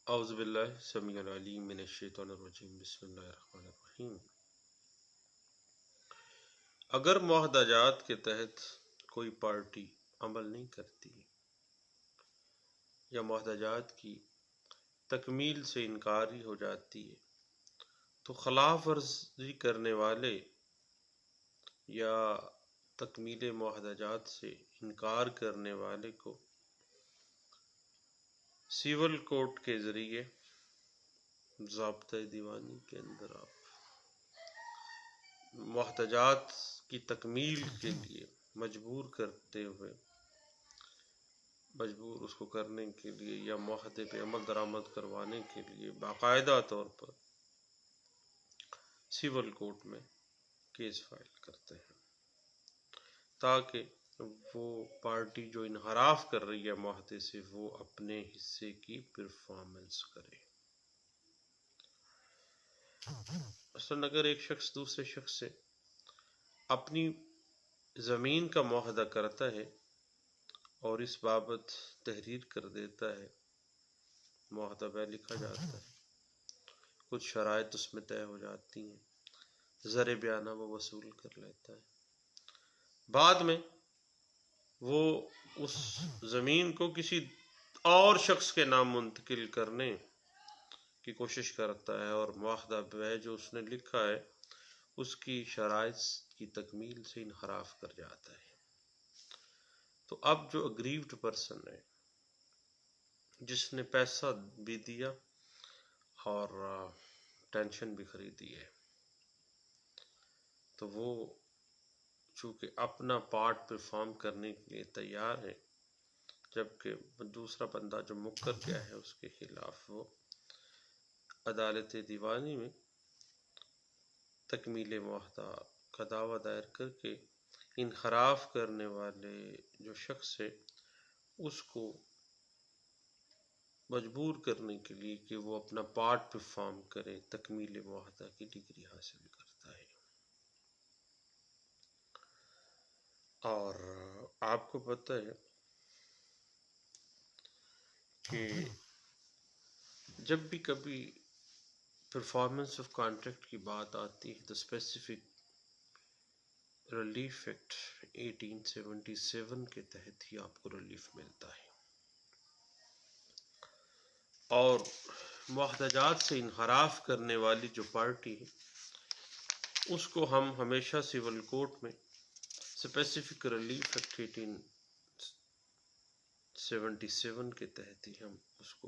اعوذ باللہ السمیع العلیم من الشیطان الرجیم بسم اللہ الرحمن الرحیم۔ اگر معاہدہ جات کے تحت کوئی پارٹی عمل نہیں کرتی یا معاہدہ جات کی تکمیل سے انکاری ہو جاتی ہے تو خلاف ورزی کرنے والے یا تکمیل معاہدہ جات سے انکار کرنے والے کو سول کورٹ کے ذریعے ضابطۂ دیوانی کے اندر آپ معاہدہ جات کی تکمیل کے لیے مجبور کرتے ہوئے اس کو کرنے کے لیے یا معاہدے پہ عمل درآمد کروانے کے لیے باقاعدہ طور پر سول کورٹ میں کیس فائل کرتے ہیں تاکہ وہ پارٹی جو انحراف کر رہی ہے معاہدے سے وہ اپنے حصے کی پرفارمنس کرے۔ مثلاً اگر ایک شخص دوسرے شخص سے اپنی زمین کا معاہدہ کرتا ہے اور اس بابت تحریر کر دیتا ہے، معاہدہ پہ لکھا جاتا ہے، کچھ شرائط اس میں طے ہو جاتی ہیں، زر بیانہ وہ وصول کر لیتا ہے، بعد میں وہ اس زمین کو کسی اور شخص کے نام منتقل کرنے کی کوشش کرتا ہے اور معاہدہ پہ جو اس نے لکھا ہے اس کی شرائط کی تکمیل سے انحراف کر جاتا ہے، تو اب جو اگریوڈ پرسن ہے جس نے پیسہ بھی دیا اور ٹینشن بھی خریدی ہے، تو وہ چونکہ اپنا پارٹ پرفارم کرنے کے لیے تیار ہے، جبکہ دوسرا بندہ جو مکر گیا ہے اس کے خلاف وہ عدالت دیوانی میں تکمیل معاہدہ کا دعویٰ دائر کر کے انحراف کرنے والے جو شخص ہے اس کو مجبور کرنے کے لیے کہ وہ اپنا پارٹ پرفارم کرے، تکمیل معاہدہ کی ڈگری حاصل کرتا ہے۔ اور آپ کو پتہ ہے کہ جب بھی کبھی پرفارمنس آف کانٹریکٹ کی بات آتی ہے تو اسپیسیفک ریلیف ایکٹ 1877 کے تحت ہی آپ کو ریلیف ملتا ہے، اور معاہدہ جات سے انحراف کرنے والی جو پارٹی ہے اس کو ہم ہمیشہ سول کورٹ میں اسپیسیفک ریلیف ایکٹ 1877 کے تحت ہی ہم اس کو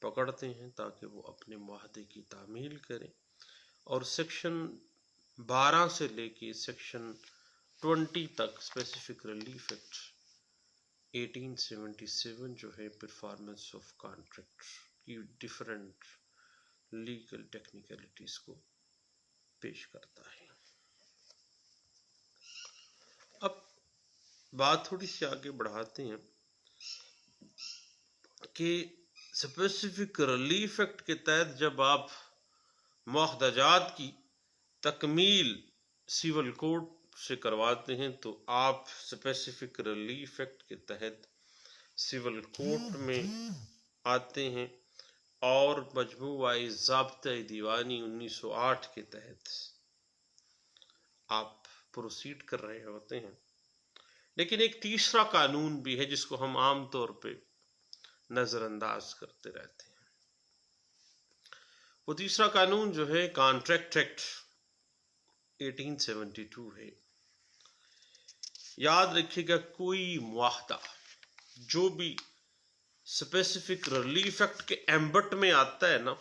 پکڑتے ہیں تاکہ وہ اپنے معاہدے کی تعمیل کریں، اور سیکشن 12 سے لے کے سیکشن 20 تک اسپیسیفک ریلیف ایکٹ 1877 جو ہے پرفارمنس آف کانٹریکٹ کی ڈیفرنٹ لیگل ٹیکنیکلٹیز کو پیش کرتا ہے۔ اب بات تھوڑی سی آگے بڑھاتے ہیں کہ اسپیسیفک ریلیف ایکٹ کے تحت جب آپ معاہدہ جات کی تکمیل سول کورٹ سے کرواتے ہیں تو آپ اسپیسیفک ریلیف ایکٹ کے تحت سول کورٹ میں آتے ہیں اور مجموعہ ضابطۂ دیوانی 1908 کے تحت آپ پروسیڈ کر رہے ہوتے ہیں۔ لیکن ایک تیسرا قانون بھی ہے جس کو ہم عام طور پہ نظر انداز کرتے رہتے ہیں، وہ تیسرا قانون جو ہے کانٹریکٹ ایکٹ 1872 ہے۔ یاد رکھیے گا کوئی معاہدہ جو بھی اسپیسیفک ریلیف ایکٹ کے ایمبٹ میں آتا ہے نا،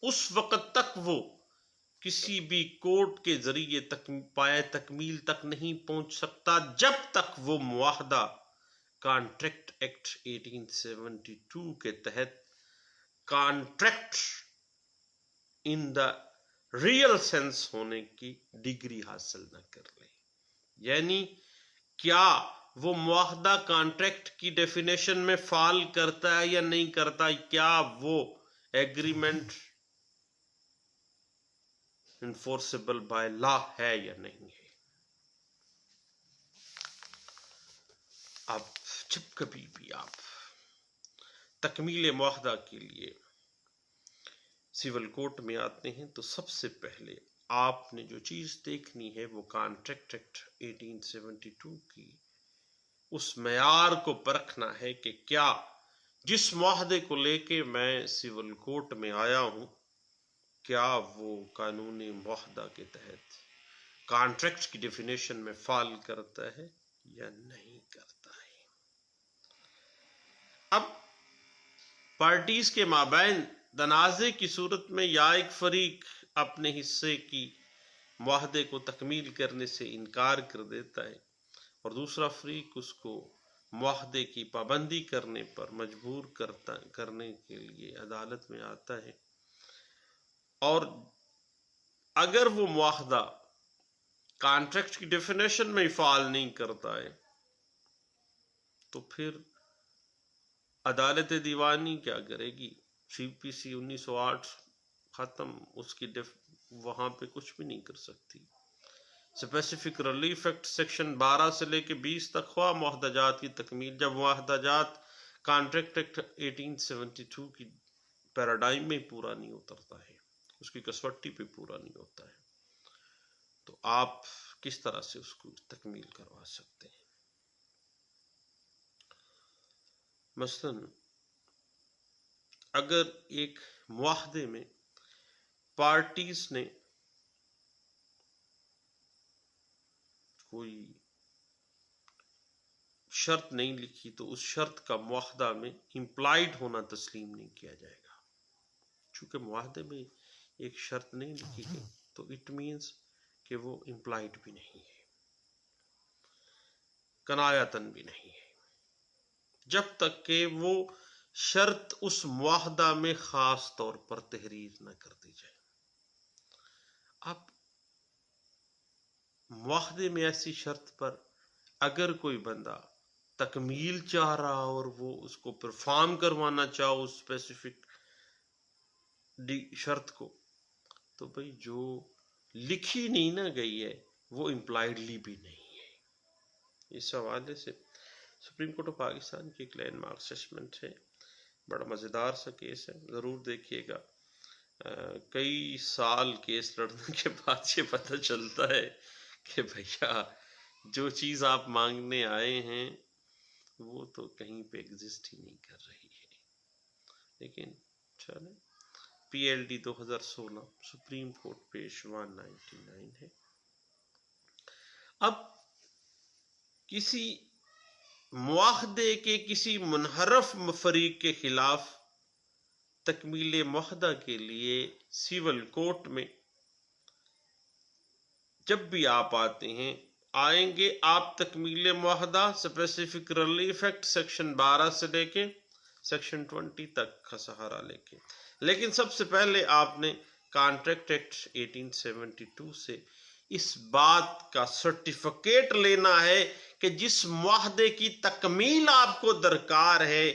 اس وقت تک وہ کسی بھی کورٹ کے ذریعے پائے تکمیل تک نہیں پہنچ سکتا جب تک وہ معاہدہ کانٹریکٹ ایکٹ 1872 کے تحت contract in the real sense ہونے کی ڈگری حاصل نہ کر لے، یعنی کیا وہ معاہدہ کانٹریکٹ کی ڈیفینیشن میں فال کرتا ہے یا نہیں کرتا، کیا وہ ایگریمنٹ انفورسیبل بائی لا ہے یا نہیں ہے۔ اب جب کبھی بھی آپ تکمیل معاہدہ کے لیے سول کورٹ میں آتے ہیں تو سب سے پہلے آپ نے جو چیز دیکھنی ہے وہ کانٹریکٹ ایکٹ 1872 کی اس معیار کو پرکھنا ہے کہ کیا جس معاہدے کو لے کے میں سول کورٹ میں آیا ہوں کیا وہ قانونی معاہدہ کے تحت کانٹریکٹ کی ڈیفینیشن میں فال کرتا ہے یا نہیں کرتا ہے۔ اب پارٹیز کے مابین تنازع کی صورت میں یا ایک فریق اپنے حصے کی معاہدے کو تکمیل کرنے سے انکار کر دیتا ہے اور دوسرا فریق اس کو معاہدے کی پابندی کرنے پر مجبور کرنے کے لیے عدالت میں آتا ہے، اور اگر وہ معاہدہ کانٹریکٹ کی ڈیفینیشن میں فعال نہیں کرتا ہے تو پھر عدالت دیوانی کیا کرے گی؟ سی پی سی 1908 ختم، اس کی وہاں پہ کچھ بھی نہیں کر سکتی۔ اسپیسیفک ریلیف ایکٹ سیکشن 12 سے لے کے 20 تک خواہ معاہدہ جات کی تکمیل، جب معاہدہ جات کانٹریکٹ ایکٹ 1872 کی پیراڈائم میں پورا نہیں اترتا ہے، اس کی کسوٹی پہ پورا نہیں ہوتا ہے، تو آپ کس طرح سے اس کو تکمیل کروا سکتے ہیں؟ مثلاً اگر ایک معاہدے میں پارٹیز نے کوئی شرط نہیں لکھی تو اس شرط کا معاہدہ میں امپلائڈ ہونا تسلیم نہیں کیا جائے گا۔ چونکہ معاہدے میں ایک شرط نہیں لکھی گئی تو اٹ مینس کہ وہ امپلائڈ بھی نہیں ہے، کنایتن بھی نہیں ہے، جب تک کہ وہ شرط اس معاہدہ میں خاص طور پر تحریر نہ کر دی جائے۔ اب معاہدے میں ایسی شرط پر اگر کوئی بندہ تکمیل چاہ رہا اور وہ اس کو پرفارم کروانا چاہو اس اسپیسیفک شرط کو، تو بھئی جو لکھی نہیں نہ گئی ہے وہ امپلائڈلی بھی نہیں ہے۔ اس حوالے سے سپریم کورٹ آف پاکستان کی ایک لینڈ مارک ججمنٹ ہے، بڑا مزیدار سا کیس ہے، ضرور دیکھیے گا۔ کئی سال کیس لڑنے کے بعد یہ پتہ چلتا ہے کہ بھیا جو چیز آپ مانگنے آئے ہیں وہ تو کہیں پہ ایگزسٹ ہی نہیں کر رہی ہے، لیکن چلیں P L D 2016 supreme court پیش 199 ہے۔ اب کسی معاہدے کے کسی منحرف فریق کے خلاف تکمیل معاہدہ کے لیے سول کورٹ میں جب بھی آپ آئیں گے آپ تکمیل معاہدہ اسپیسیفک ریلیف ایکٹ سیکشن 12 سے لے کے سیکشن 20 تک کا سہارا لے کے، لیکن سب سے پہلے آپ نے کانٹریکٹ ایکٹ 1872 سے اس بات کا سرٹیفکیٹ لینا ہے کہ جس معاہدے کی تکمیل آپ کو درکار ہے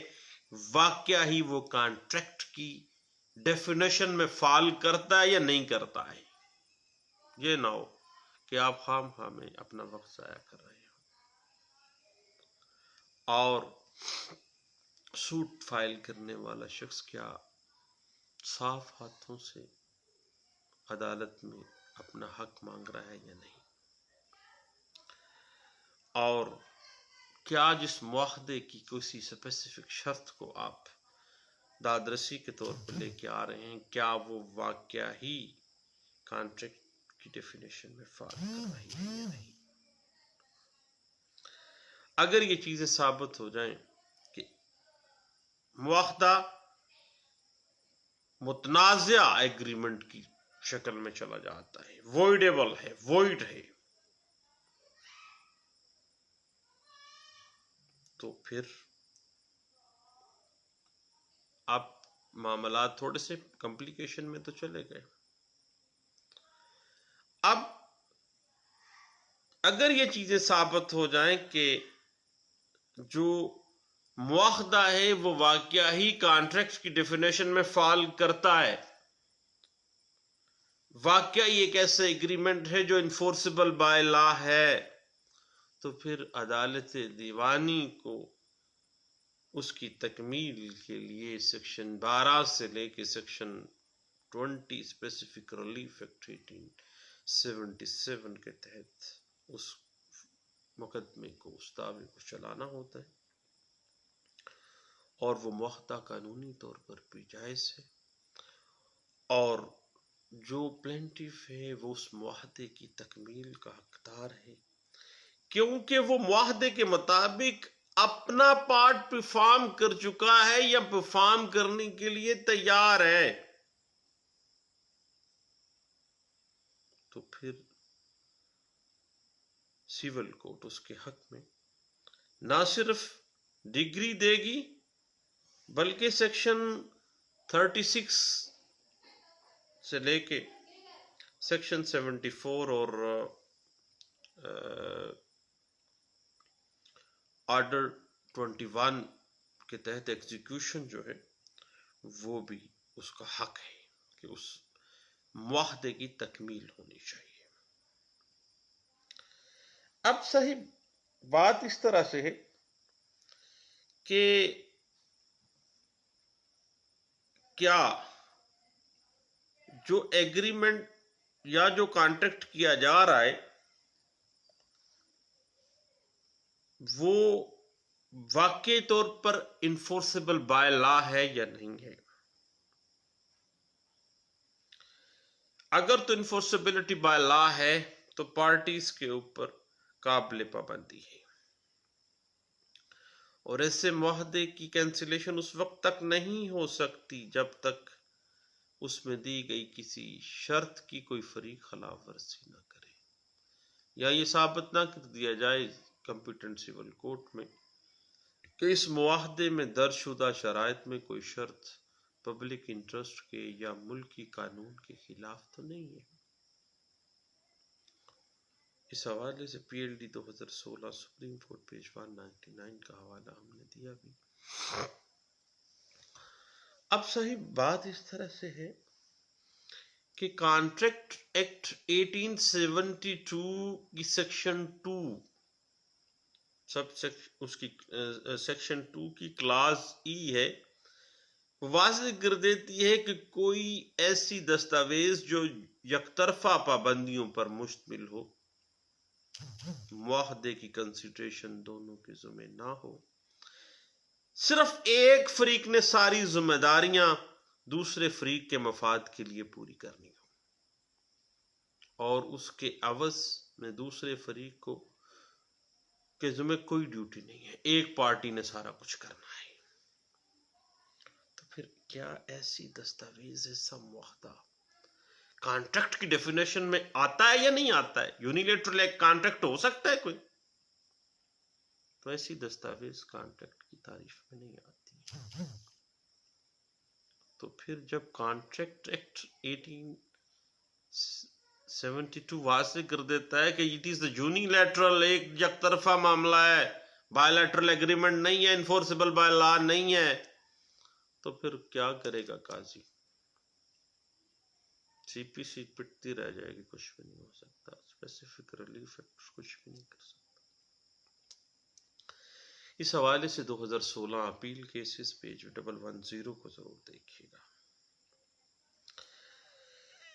واقعہ ہی وہ کانٹریکٹ کی ڈیفینیشن میں فال کرتا ہے یا نہیں کرتا ہے۔ یہ نہ ہو کہ آپ خام میں اپنا وقت ضائع کر رہے ہو اور سوٹ فائل کرنے والا شخص کیا صاف ہاتھوں سے عدالت میں اپنا حق مانگ رہا ہے یا نہیں، اور کیا جس معاہدے کی کسی اسپیسیفک شرط کو آپ دادرسی کے طور پر لے کے آ رہے ہیں کیا وہ واقعہ ہی کانٹریکٹ کی ڈیفینیشن میں فال کر رہی ہے یا نہیں۔ اگر یہ چیزیں ثابت ہو جائیں کہ معاہدہ متنازع ایگریمنٹ کی شکل میں چلا جاتا ہے، وائڈیبل ہے، وائڈ ہے، تو پھر اب معاملات تھوڑے سے کمپلیکیشن میں تو چلے گئے۔ اب اگر یہ چیزیں ثابت ہو جائیں کہ جو معاہدہ ہے وہ واقعہ ہی کانٹریکٹ کی ڈیفینیشن میں فال کرتا ہے، واقعہ ایک ایسا ایگریمنٹ ہے جو انفورسیبل بائی لا ہے، تو پھر عدالت دیوانی کو اس کی تکمیل کے لیے سیکشن 12 سے لے کے سیکشن 20 اسپیسیفک ریلیف ایکٹ 1877 کے تحت اس مقدمے کو، اس دعوے کو چلانا ہوتا ہے، اور وہ معاہدہ قانونی طور پر بھی جائز ہے، اور جو پلینٹیف ہے وہ اس معاہدے کی تکمیل کا حقدار ہے، کیونکہ وہ معاہدے کے مطابق اپنا پارٹ پرفارم کر چکا ہے یا پرفارم کرنے کے لیے تیار ہے۔ تو پھر سول کورٹ اس کے حق میں نہ صرف ڈگری دے گی بلکہ سیکشن 36 سے لے کے سیکشن 74 اور آرڈر 21 کے تحت ایگزیکیوشن جو ہے وہ بھی اس کا حق ہے کہ اس معاہدے کی تکمیل ہونی چاہیے۔ اب صحیح بات اس طرح سے ہے کہ کیا جو ایگریمنٹ یا جو کانٹریکٹ کیا جا رہا ہے وہ واقعی طور پر انفورسیبل بائی لا ہے یا نہیں ہے؟ اگر تو انفورسیبلٹی بائی لا ہے تو پارٹیز کے اوپر قابل پابندی ہے، اور ایسے معاہدے کی کینسلیشن اس وقت تک نہیں ہو سکتی جب تک اس میں دی گئی کسی شرط کی کوئی فریق خلاف ورزی نہ کرے، یا یہ ثابت نہ کر دیا جائے کمپیٹنٹ سول کورٹ میں کہ اس معاہدے میں درج شدہ شرائط میں کوئی شرط پبلک انٹرسٹ کے یا ملکی قانون کے خلاف تو نہیں ہے۔ اس حوالے سے P L D 2016 supreme court page 199 کا حوالہ ہم نے دیا بھی۔ اب صحیح بات اس طرح سے ہے کہ کانٹریکٹ ایکٹ 1872 کی سیکشن 2 اس کی سیکشن 2 کی کلاز ای ہے، واضح کر دیتی ہے کہ کوئی ایسی دستاویز جو یک طرفہ پابندیوں پر مشتمل ہو، معاہدے کی کنسیڈریشن دونوں کے ذمہ نہ ہو، صرف ایک فریق نے ساری ذمہ داریاں دوسرے فریق کے مفاد کے لیے پوری کرنی ہو، اور اس کے عوض میں دوسرے فریق کو کے ذمہ کوئی ڈیوٹی نہیں ہے، ایک پارٹی نے سارا کچھ کرنا ہے۔ تو پھر کیا ایسی دستاویز ایسا معاہدہ کانٹریکٹ کی ڈیفینیشن میں آتا ہے یا نہیں آتا ہے؟ یونیلیٹرل ایک کانٹریکٹ ہو سکتا ہے کوئی؟ تو ایسی دستاویز کانٹریکٹ کی تعریف میں نہیں آتی۔ تو پھر جب کانٹریکٹ ایکٹ 1872 واضح کر دیتا ہے کہ اٹ از دا یونیلیٹرل، ایک یک طرفہ معاملہ ہے، بائی لیٹرل ایگریمنٹ نہیں ہے، انفورسیبل بائی لا نہیں ہے، تو پھر کیا کرے گا قاضی؟ سی پی سی پٹتی رہ جائے گی، کچھ بھی نہیں ہو سکتا، اسپیسیفک ریلیف ایکٹ کچھ بھی نہیں کر سکتا۔ اس حوالے سے 2016 اپیل کیسز پیج 110 کو ضرور دیکھیے گا۔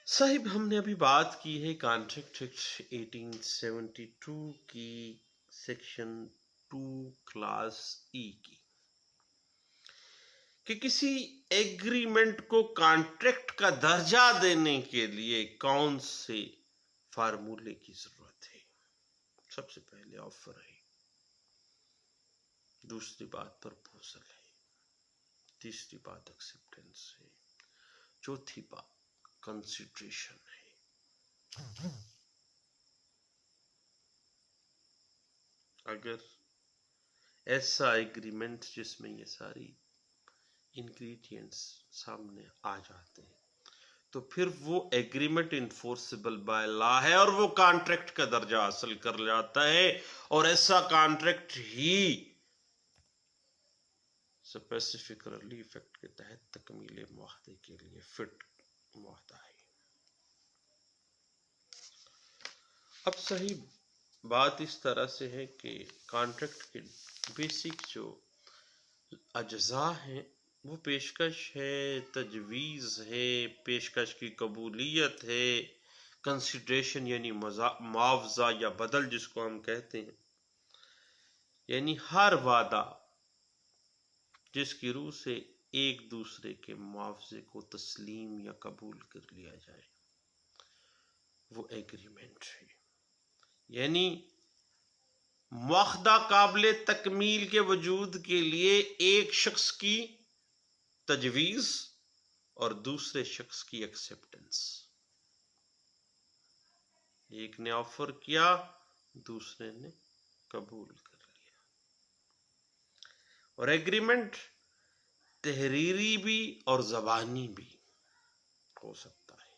صاحب ہم نے ابھی بات کی ہے کانٹریکٹ ایکٹ 1872 کی سیکشن 2 کلاس ای کی، کہ کسی ایگریمنٹ کو کانٹریکٹ کا درجہ دینے کے لیے کون سے فارمولے کی ضرورت ہے؟ سب سے پہلے آفر ہے، دوسری بات پرپوزل ہے، تیسری بات ایکسپٹنس ہے، چوتھی بات کنسیڈریشن ہے۔ اگر ایسا ایگریمنٹ جس میں یہ ساری انگریڈینٹس سامنے آ جاتے ہیں تو پھر وہ ایگریمنٹ انفورسیبل بائی لا ہے اور وہ کانٹریکٹ کا درجہ حاصل کر جاتا ہے، اور ایسا کانٹریکٹ ہی اسپیسیفک ریلیف ایکٹ کے تحت تکمیل معاہدے کے لیے فٹ معاہدہ ہے۔ اب صحیح بات اس طرح سے ہے کہ کانٹریکٹ کے بیسک جو اجزاء ہیں وہ پیشکش ہے، تجویز ہے، پیشکش کی قبولیت ہے، کنسیڈریشن یعنی معاوضہ یا بدل جس کو ہم کہتے ہیں، یعنی ہر وعدہ جس کی روح سے ایک دوسرے کے معاوضے کو تسلیم یا قبول کر لیا جائے وہ ایگریمنٹ ہے۔ یعنی معاہدہ قابل تکمیل کے وجود کے لیے ایک شخص کی تجویز اور دوسرے شخص کی ایکسیپٹنس۔ ایک نے آفر کیا، دوسرے نے قبول کر لیا۔ اور ایگریمنٹ تحریری بھی اور زبانی بھی ہو سکتا ہے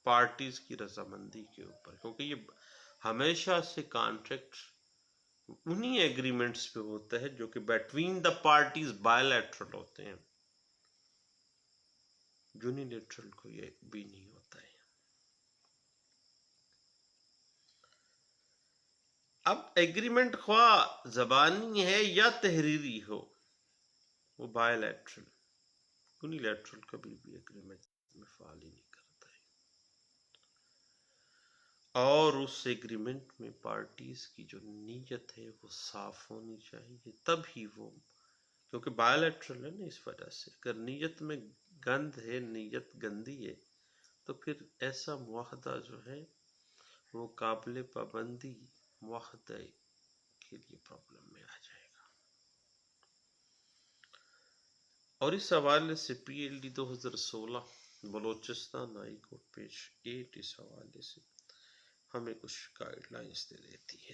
پارٹیز کی رضامندی کے اوپر، کیونکہ یہ ہمیشہ سے کانٹریکٹ انہی ایگریمنٹس پہ ہوتا ہے جو کہ بیٹوین دا پارٹیز بائیلیٹرل ہوتے ہیں، یونیلیٹرل کو یہ بھی نہیں ہوتا ہے۔ اب ایگریمنٹ خواہ زبانی ہے یا تحریری ہو وہ بائیلیٹرل، یونیلیٹرل کبھی بھی ایگریمنٹ میں فعال ہی نہیں کرتا ہے۔ اور اس ایگریمنٹ میں پارٹیز کی جو نیت ہے وہ صاف ہونی چاہیے، تب ہی وہ، کیونکہ بائیلیٹرل ہے نا، اس وجہ سے اگر نیت میں گند ہے، نیت گندی ہے، تو پھر ایسا معاہدہ جو ہے وہ قابل پابندی معاہدے کے لیے پرابلم میں آ جائے گا۔ اور اس حوالے سے P L D 2016 Balochistan high court page 8 اس حوالے سے ہمیں کچھ گائیڈ لائنز دے دیتی ہے۔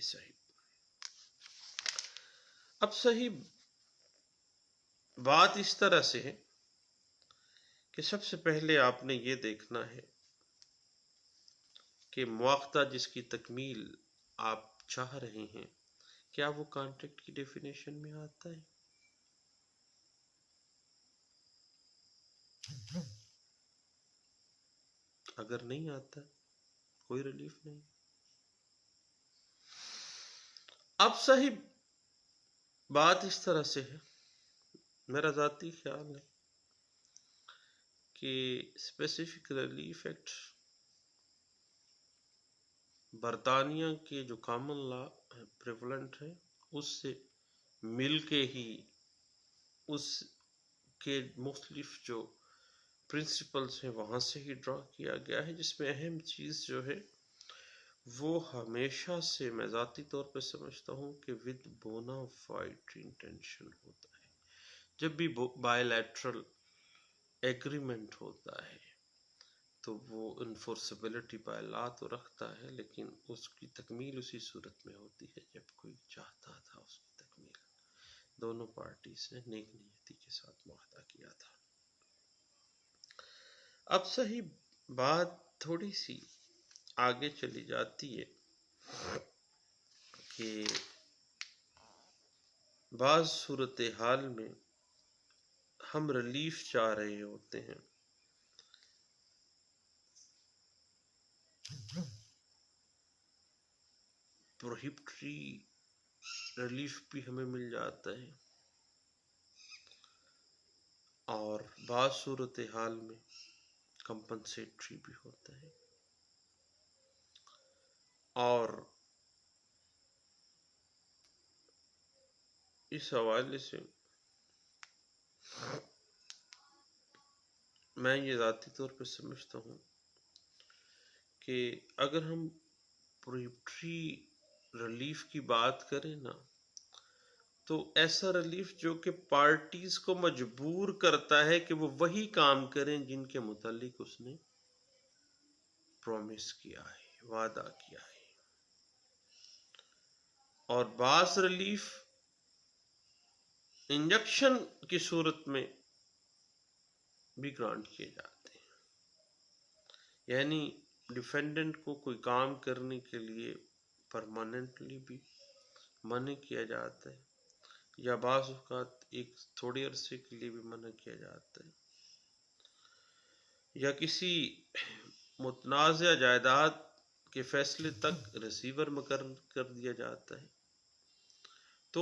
اب صحیح بات اس طرح سے ہے کہ سب سے پہلے آپ نے یہ دیکھنا ہے کہ معاہدہ جس کی تکمیل آپ چاہ رہے ہیں کیا وہ کانٹریکٹ کی ڈیفینیشن میں آتا ہے؟ اگر نہیں آتا کوئی ریلیف نہیں۔ اب صحیح بات اس طرح سے ہے، میرا ذاتی خیال ہے کہ اسپیسیفک ریلیف ایکٹ برطانیہ کے جو کامن لا پریولنٹ ہے اس سے مل کے ہی اس کے مختلف جو پرنسپلز ہیں وہاں سے ہی ڈرا کیا گیا ہے، جس میں اہم چیز جو ہے وہ ہمیشہ سے میں ذاتی طور پہ سمجھتا ہوں کہ ود بونا فائڈ انٹینشن ہوتا ہے۔ جب بھی بائیلیٹرل ایگریمنٹ ہوتا ہے تو وہ انفورسبلٹی بائی لا تو رکھتا ہے، لیکن اس کی تکمیل اسی صورت میں ہوتی ہے جب کوئی چاہتا تھا اس کی تکمیل۔ دونوں پارٹیز نے نیک نیتی کے ساتھ معاہدہ کیا تھا۔ اب صحیح بات تھوڑی سی آگے چلی جاتی ہے کہ بعض صورتحال میں ہم ریلیف چاہ رہے ہوتے ہیں، پروہیبٹری ریلیف بھی ہمیں مل جاتا ہے، اور بعض صورتحال میں کمپنسیٹری بھی ہوتا ہے۔ اور اس حوالے سے میں یہ ذاتی طور پہ سمجھتا ہوں کہ اگر ہم پروہیبٹری ریلیف کی بات کریں نا تو ایسا ریلیف جو کہ پارٹیز کو مجبور کرتا ہے کہ وہ وہی کام کریں جن کے متعلق اس نے پرومس کیا ہے، وعدہ کیا ہے۔ اور بعض ریلیف انجیکشن کی صورت میں بھی گرانٹ کیے جاتے ہیں، یعنی ڈیفینڈنٹ کو کوئی کام کرنے کے لیے پرماننٹلی بھی منع کیا جاتا ہے، یا بعض اوقات ایک تھوڑے عرصے کے لیے بھی منع کیا جاتا ہے، یا کسی متنازع جائیداد کے فیصلے تک ریسیور مقرر کر دیا جاتا ہے۔ تو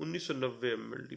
1990 MLD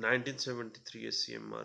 1973 SCMR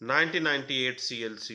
1998 CLC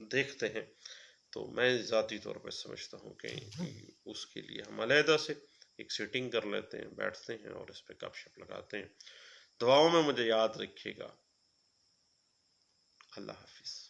دیکھتے ہیں، تو میں ذاتی طور پہ سمجھتا ہوں کہ اس کے لیے ہم علیحدہ سے ایک سیٹنگ کر لیتے ہیں، بیٹھتے ہیں اور اس پہ گپ شپ لگاتے ہیں۔ دعاؤں میں مجھے یاد رکھیے گا۔ اللہ حافظ۔